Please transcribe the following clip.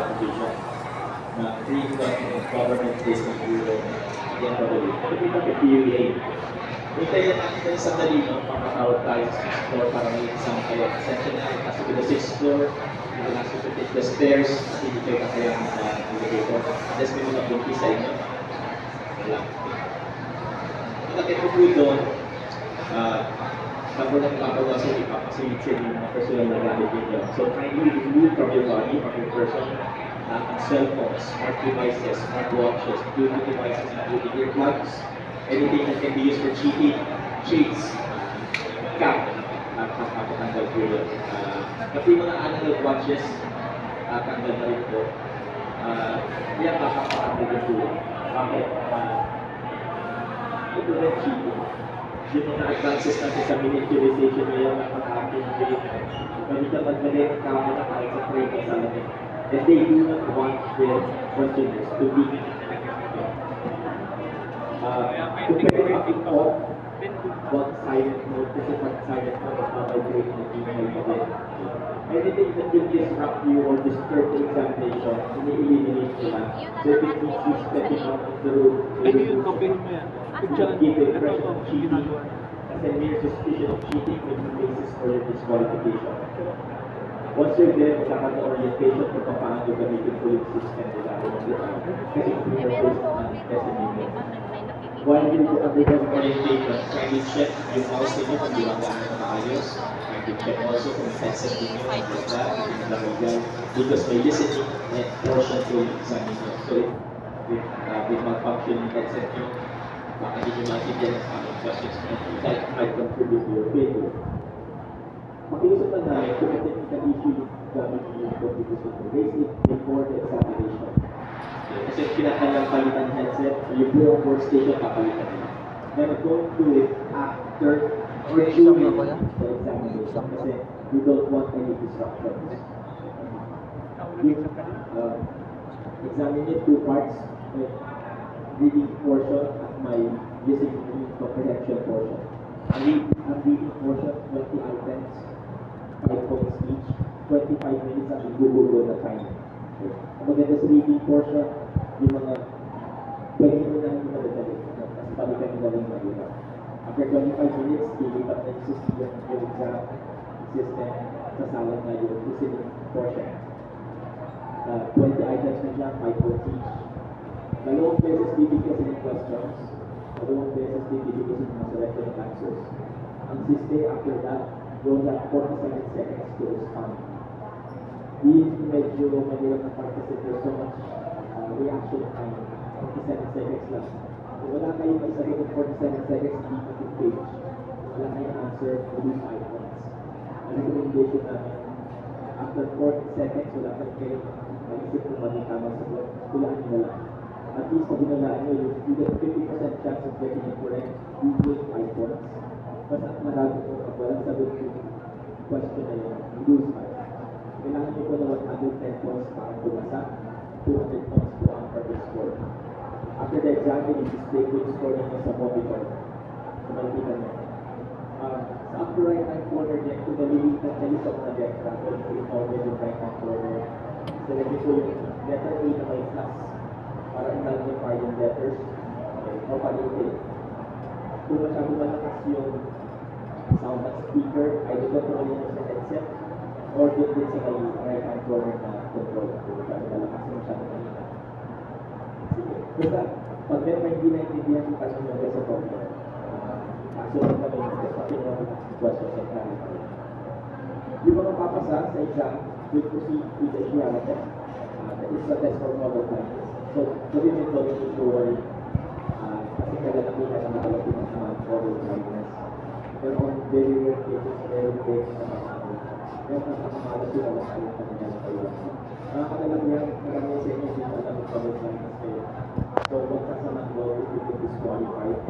qualification na green government placement bureau at the end of the week. Nakikita ko PUA. Hintayin natin tayo sandali, no? Pakatawag tayo sa 6th floor para may isang kayo. Essentially, it has to be the 6th floor. You will have to take the stairs at hindi kayo kakayahan sa elevator. Unless may mga bunti sa inyo. Wala. Nakita ko po doon, bago lang ipapagawa sa ipapasilitsyan yung mga personal na gamit ninyo. So kindly remove from your body, from your person, ang cell phones, smart devices, smart watches, Bluetooth devices, including earplugs, anything that can be used for cheating, cheats, cap, nakakatanggal po yun. Pati mga analog watches, tanggal na rin po. Yan, nakakatanggal po yun. Bakit? Ito rin cheating. Yung mga advances natin sa miniaturization ngayon ng pag-hacking rate, pwede ka magmali ng camera kahit sa frame ng salamin. And they do not want their questioners to be kung pwede makik-off wag silent mode kasi pag silent mode mag-vibrate na email pa din. Anything that will disrupt you or disturb the examination, ini-eliminate nila. So if it means you stepping out of the room, give the impression of cheating. Kasi mere suspicion of cheating may be basis for your disqualification. Once you're there, magkakaroon ng orientation kung paano gamitin po yung system nila. Kasi kung yung testimony. While you undergo orientation, kindly check yung mouse ninyo kung gumagana na maayos. Kindly check also kung headset ninyo, like that, nilagay because may listening and portion to yung exam ninyo. So with malfunctioning headset nyo, baka hindi nyo maintindihan ang aming questions and that might contribute to your failure. Makiusap lang namin kung may technical issue gamit niyo yung computer to raise it before the examination. Kasi pinatalang palitan headset, yung buong workstation papalitan nila. Then don't do it after or during the examination kasi we don't want any disruptions. Examine it 2 parts, reading portion at my listening comprehension portion. Ang reading portion, 20 items, 5 points each, 25 minutes at i-google na time. Ang maganda sa reading portion, yung mga pwede mo na hindi madadali. Kasi palitan nila rin mag-iba. After 25 minutes, ilipat na yung system system sa sala na yung listening portion. 20 items na siya, 5 points each. Dalawang beses bibigyan sila ng questions. Dalawang beses bibigyan sila ng selected answers. Ang system after that, you'll have 47 seconds to respond. Medyo mahirap na part kasi there's so much reaction time, 47 seconds lang. Kung wala kayong may sagot ng 47 seconds, hindi mo yung page. Wala kayong answer, lose 5 points. Ang recommendation namin, after 40 seconds, wala kayong maisip kung maging tamang sagot, tulaan nyo lang. At least pag ginalaan nyo, you get 50% chance of getting it correct, you win 5 points. Mas at marami kung walang sagot yung question na yun, you lose 5. Kailangan nyo po na 110 points para pumasa, 200 points po ang per score. After the exam, you display ko yung score ninyo sa monitor. So, makikita nyo. Sa upper right-hand corner din, kung nalilipat na diagram, yung order yung right-hand corner, select ko yung letter A na may plus para i-magnify yung letters. Okay, o palitin. Kung masyado malakas yung sound at speaker, ay control nyo sa headset or din sa right-hand corner na control. Kung malakas yung masyado kanina. Sige. Basta, pag may hindi naintindihan yung tanong nyo sa problem, kasunod kami yung test, pati nyo ang question sa clarify. Yung mga papasa sa exam will proceed with the Shiara test. That is the test for model time. So, sabi mo ito yung tutuloy kasi kalalakihan na nakalapin ng mga model blindness. Pero on very rare cases, very big na mga kaya nakakamalas sila lang kayo sa kanya na kayo. Nakakalakihan, marami sa inyo yung alam ng model blindness kayo. So, huwag kasaman mo if you get disqualified.